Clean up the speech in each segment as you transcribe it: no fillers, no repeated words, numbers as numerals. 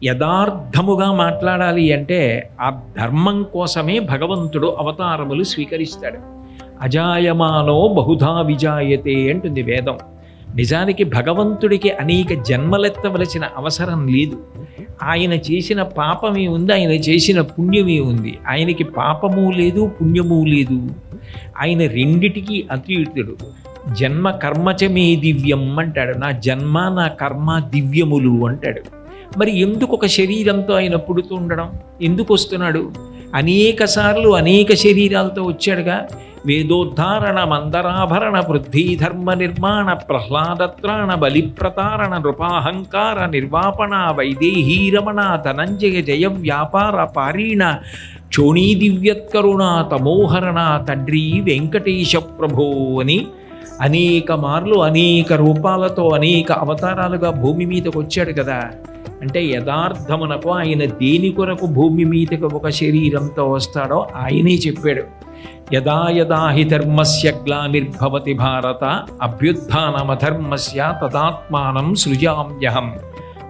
యథార్థముగా మాట్లాడాలి అంటే ఆ ధర్మం కోసమే భగవంతుడు అవతారములు స్వీకరిస్తాడు. అజాయమానో బహుధా విజాయతే అంటుంది వేదం. నిజానికి భగవంతుడికి అనేక జన్మలెత్తవలసిన అవసరం లేదు. ఆయన చేసిన పాపమే ఉంది, ఆయన చేసిన పుణ్యమే ఉంది. ఆయనకి పాపము లేదు, పుణ్యము లేదు. ఆయన రెండిటికీ అతీతుడు. జన్మ కర్మచమే దివ్యం అంటాడు. నా జన్మ నా కర్మ దివ్యములు అంటాడు. మరి ఎందుకు ఒక శరీరంతో ఆయన పుడుతూ ఉండడం? ఎందుకు వస్తున్నాడు? అనేక సార్లు అనేక శరీరాలతో వచ్చాడుగా. వేదోద్ధారణ మందరాభరణ వృద్ధి ధర్మ నిర్మాణ ప్రహ్లాదత్రాణ బలిప్రతారణ నృపాహంకార నిర్వాపణ వైదేహీరమణ ధనంజయ జయ వ్యాపార పారీణ చోణీ దివ్యత్కరుణ తమోహరణ తండ్రి వెంకటేశ ప్రభో అని అనేక మార్లు అనేక రూపాలతో అనేక అవతారాలుగా భూమి మీదకు వచ్చాడు కదా. అంటే యథార్థమునకు ఆయన దేని కొరకు భూమి మీదకు ఒక శరీరంతో వస్తాడో ఆయనే చెప్పాడు. యదా యదా హి ధర్మస్య గ్లానిర్భవతి భారత అభ్యుత్థానమధర్మస్య తదాత్మానం సృజామ్యహం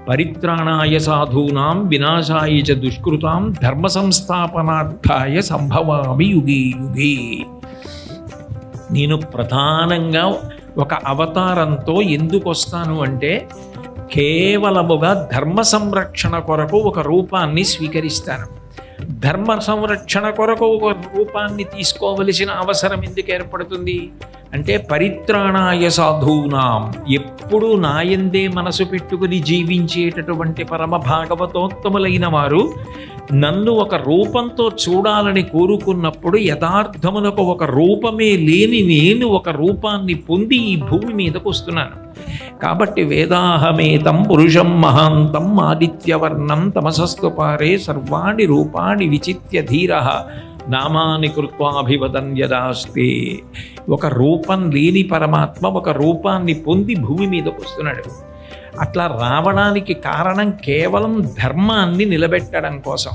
పరిత్రాణాయ సాధూనాం వినాశాయ చ దుష్కృతాం ధర్మ సంస్థాపనార్థాయ సంభవామి యుగే యుగే. నేను ప్రధానంగా ఒక అవతారంతో ఎందుకు వస్తాను అంటే కేవలముగా ధర్మ సంరక్షణ కొరకు ఒక రూపాన్ని స్వీకరిస్తాను. ధర్మ సంరక్షణ కొరకు ఒక రూపాన్ని తీసుకోవలసిన అవసరం ఎందుకు ఏర్పడుతుంది అంటే పరిత్రాణాయ సాధూనాం, ఎప్పుడు నాయందే మనసు పెట్టుకుని జీవించేటటువంటి పరమ భాగవతోత్తములైన వారు నన్ను ఒక రూపంతో చూడాలని కోరుకున్నప్పుడు యథార్థమునకు ఒక రూపమే లేని నేను ఒక రూపాన్ని పొంది ఈ భూమి మీదకు వస్తున్నాను. కాబట్టి వేదాహమేతం పురుషం మహాంతం ఆదిత్యవర్ణం తమసస్తు పారే సర్వాణి రూపాణి విచిత్య ధీర నామాని కృత్వాభివదన్ యదాస్తే. ఒక రూపం లేని పరమాత్మ ఒక రూపాన్ని పొంది భూమి మీదకు వస్తున్నాడు. అట్లా రావడానికి కారణం కేవలం ధర్మాన్ని నిలబెట్టడం కోసం.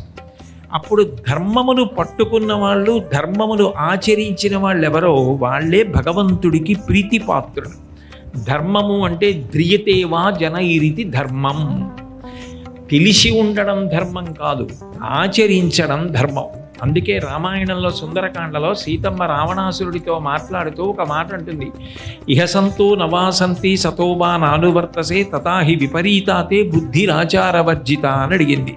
అప్పుడు ధర్మమును పట్టుకున్న వాళ్ళు, ధర్మమును ఆచరించిన వాళ్ళు ఎవరో వాళ్ళే భగవంతుడికి ప్రీతిపాత్రుడు. ధర్మము అంటే ధ్రియతేవా జనైరితి ధర్మం. తెలిసి ఉండడం ధర్మం కాదు, ఆచరించడం ధర్మం. అందుకే రామాయణంలో సుందరకాండలో సీతమ్మ రావణాసురుడితో మాట్లాడుతూ ఒక మాట అంటుంది, ఇహసంతో నవాసంతి సతోబా నానువర్తసే తథాహి విపరీతాతే బుద్ధిరాచారవర్జిత అని అడిగింది.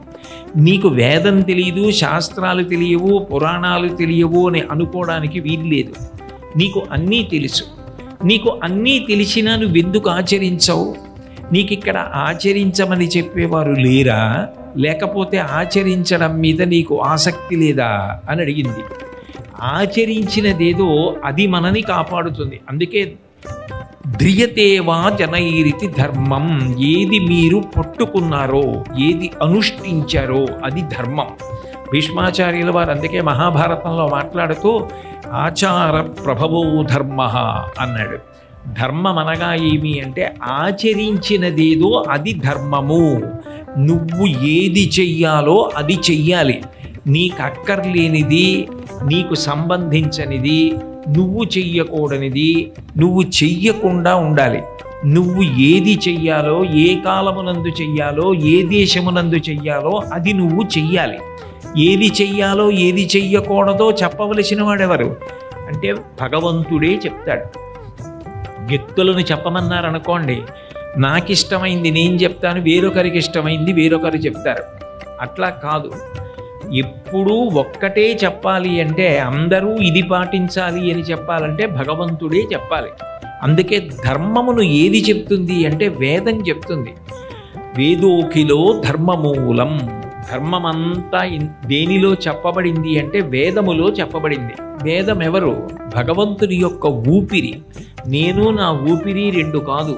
నీకు వేదం తెలియదు, శాస్త్రాలు తెలియవు, పురాణాలు తెలియవు అని అనుకోవడానికి వీల్లేదు. నీకు అన్నీ తెలుసు. నీకు అన్నీ తెలిసినా నువ్వెందుకు ఆచరించవు? నీకు ఇక్కడ ఆచరించమని చెప్పేవారు లేరా? లేకపోతే ఆచరించడం మీద నీకు ఆసక్తి లేదా అని అడిగింది. ఆచరించినదేదో అది మనని కాపాడుతుంది. అందుకే ధ్రియతేవా జనైరితి ధర్మం. ఏది మీరు పట్టుకున్నారో, ఏది అనుష్ఠించారో అది ధర్మం. భీష్మాచార్యుల వారు అందుకే మహాభారతంలో మాట్లాడుతూ ఆచార ప్రభవో ధర్మ అన్నాడు. ధర్మం అనగా ఏమి అంటే ఆచరించినదేదో అది ధర్మము. నువ్వు ఏది చెయ్యాలో అది చెయ్యాలి. నీకు అక్కర్లేనిది, నీకు సంబంధించనిది, నువ్వు చెయ్యకూడనిది నువ్వు చెయ్యకుండా ఉండాలి. నువ్వు ఏది చెయ్యాలో, ఏ కాలమునందు చెయ్యాలో, ఏ దేశమునందు చెయ్యాలో అది నువ్వు చెయ్యాలి. ఏది చెయ్యాలో ఏది చెయ్యకూడదో చెప్పవలసిన వాడెవరు అంటే భగవంతుడే చెప్తాడు. వ్యక్తులను చెప్పమన్నారనుకోండి, నాకు ఇష్టమైంది నేను చెప్తాను, వేరొకరికి ఇష్టమైంది వేరొకరు చెప్తారు. అట్లా కాదు. ఎప్పుడూ ఒక్కటే చెప్పాలి అంటే, అందరూ ఇది పాటించాలి అని చెప్పాలంటే భగవంతుడే చెప్పాలి. అందుకే ధర్మమును ఏది చెప్తుంది అంటే వేదం చెప్తుంది. వేదోఖిలో ధర్మమూలం. ధర్మమంతా దేనిలో చెప్పబడింది అంటే వేదములో చెప్పబడింది. వేదం ఎవరు? భగవంతుని యొక్క ఊపిరి. నేను నా ఊపిరి రెండు కాదు.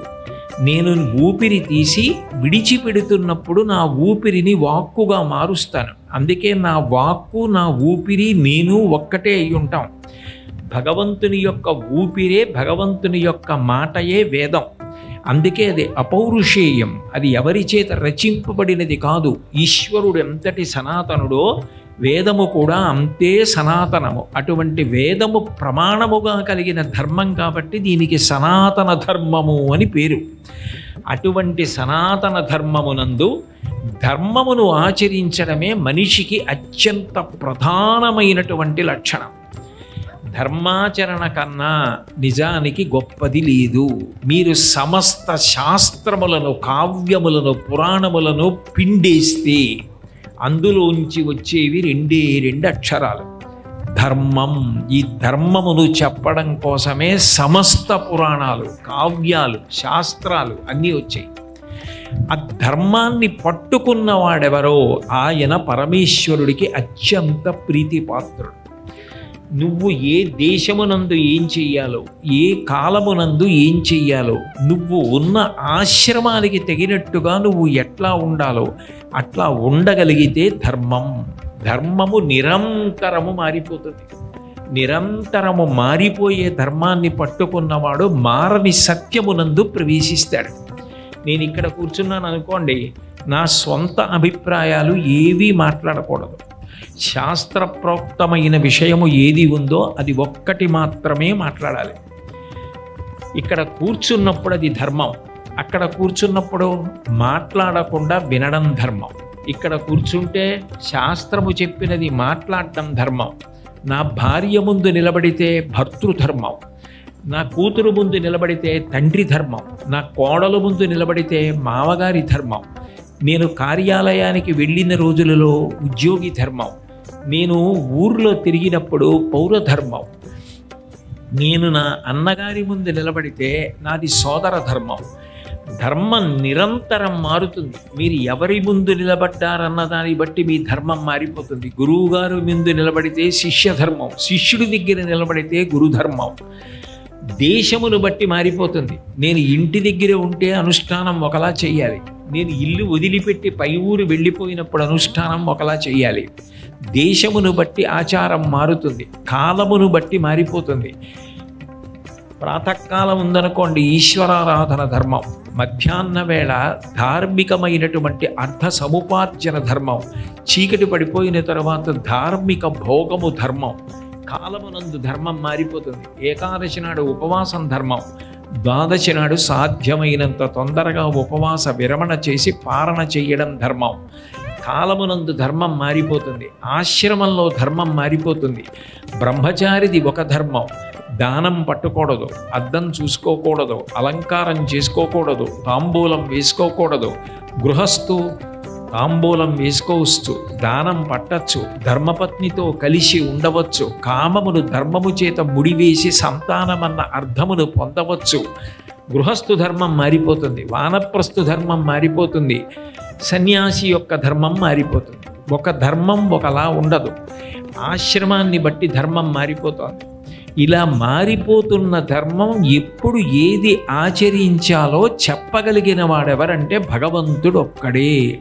నేను ఊపిరి తీసి విడిచిపెడుతున్నప్పుడు నా ఊపిరిని వాక్కుగా మారుస్తాను. అందుకే నా వాక్కు నా ఊపిరి నేను ఒక్కటే అయి ఉంటాం. భగవంతుని యొక్క ఊపిరే, భగవంతుని యొక్క మాటయే వేదం. అందుకే అది అపౌరుషేయం. అది ఎవరి చేత రచింపబడినది కాదు. ఈశ్వరుడు ఎంతటి సనాతనుడో వేదము కూడా అంతే సనాతనము. అటువంటి వేదము ప్రమాణముగా కలిగిన ధర్మం కాబట్టి దీనికి సనాతన ధర్మము అని పేరు. అటువంటి సనాతన ధర్మమునందు ధర్మమును ఆచరించడమే మనిషికి అత్యంత ప్రధానమైనటువంటి లక్షణం. ధర్మాచరణ కన్నా నిజానికి గొప్పది లేదు. మీరు సమస్త శాస్త్రములను, కావ్యములను, పురాణములను పిండేస్తే అందులోంచి వచ్చేవి రెండు అక్షరాలు, ధర్మం. ఈ ధర్మమును చెప్పడం కోసమే సమస్త పురాణాలు, కావ్యాలు, శాస్త్రాలు అన్నీ వచ్చాయి. ఆ ధర్మాన్ని పట్టుకున్నవాడెవరో ఆయన పరమేశ్వరుడికి అత్యంత ప్రీతిపాత్రుడు. నువ్వు ఏ దేశమునందు ఏం చెయ్యాలో, ఏ కాలమునందు ఏం చెయ్యాలో, నువ్వు ఉన్న ఆశ్రమానికి తగినట్టుగా నువ్వు ఎట్లా ఉండాలో అట్లా ఉండగలిగితే ధర్మము నిరంతరము మారిపోతుంది. నిరంతరము మారిపోయే ధర్మాన్ని పట్టుకున్నవాడు మారని సత్యమునందు ప్రవేశిస్తాడు. నేను ఇక్కడ కూర్చున్నాను అనుకోండి, నా స్వంత అభిప్రాయాలు ఏవీ మాట్లాడకూడదు. శాస్త్రప్రోక్తమైన విషయము ఏది ఉందో అది ఒక్కటి మాత్రమే మాట్లాడాలి. ఇక్కడ కూర్చున్నప్పుడు అది ధర్మం, అక్కడ కూర్చున్నప్పుడు మాట్లాడకుండా వినడం ధర్మం. ఇక్కడ కూర్చుంటే శాస్త్రము చెప్పినది మాట్లాడటం ధర్మం. నా భార్య ముందు నిలబడితే భర్తృధర్మం, నా కూతురు ముందు నిలబడితే తండ్రి ధర్మం, నా కోడలు ముందు నిలబడితే మామగారి ధర్మం, నేను కార్యాలయానికి వెళ్ళిన రోజులలో ఉద్యోగి ధర్మం, నేను ఊర్లో తిరిగినప్పుడు పౌరధర్మం, నేను నా అన్నగారి ముందు నిలబడితే నాది సోదర ధర్మం. ధర్మం నిరంతరం మారుతుంది. మీరు ఎవరి ముందు నిలబడ్డారన్న దాన్ని బట్టి మీ ధర్మం మారిపోతుంది. గురువుగారు ముందు నిలబడితే శిష్య ధర్మం, శిష్యుడి దగ్గర నిలబడితే గురుధర్మం. దేశమును బట్టి మారిపోతుంది. నేను ఇంటి దగ్గర ఉంటే అనుష్ఠానం ఒకలా చెయ్యాలి, నేను ఇల్లు వదిలిపెట్టి పై ఊరు వెళ్ళిపోయినప్పుడు అనుష్ఠానం ఒకలా చెయ్యాలి. దేశమును బట్టి ఆచారం మారుతుంది, కాలమును బట్టి మారిపోతుంది. ప్రాతకాలం ఉందనుకోండి, ఈశ్వరారాధన ధర్మం. మధ్యాహ్న వేళ ధార్మికమైనటువంటి అర్థ సముపార్జన ధర్మం. చీకటి పడిపోయిన తర్వాత ధార్మిక భోగము ధర్మం. కాలమునందు ధర్మం మారిపోతుంది. ఏకాదశి నాడు ఉపవాసం ధర్మం, ద్వాదశి నాడు సాధ్యమైనంత తొందరగా ఉపవాస విరమణ చేసి పారణ చేయడం ధర్మం. కాలమునందు ధర్మం మారిపోతుంది. ఆశ్రమంలో ధర్మం మారిపోతుంది. బ్రహ్మచారిది ఒక ధర్మం, దానం పట్టుకూడదు, అద్దం చూసుకోకూడదు, అలంకారం చేసుకోకూడదు, తాంబూలం వేసుకోకూడదు. గృహస్థు తాంబూలం వేసుకోవచ్చు, దానం పట్టచ్చు, ధర్మపత్నితో కలిసి ఉండవచ్చు, కామమును ధర్మము చేత ముడివేసి సంతానమన్న అర్థమును పొందవచ్చు. గృహస్థు ధర్మం మారిపోతుంది, వానప్రస్థు ధర్మం మారిపోతుంది, సన్యాసి యొక్క ధర్మం మారిపోతుంది. ఒక ధర్మం ఒకలా ఉండదు. ఆశ్రమాన్ని బట్టి ధర్మం మారిపోతుంది. ఇలా మారిపోతున్న ధర్మం ఎప్పుడు ఏది ఆచరించాలో చెప్పగలిగిన వాడెవరంటే భగవంతుడు ఒక్కడే.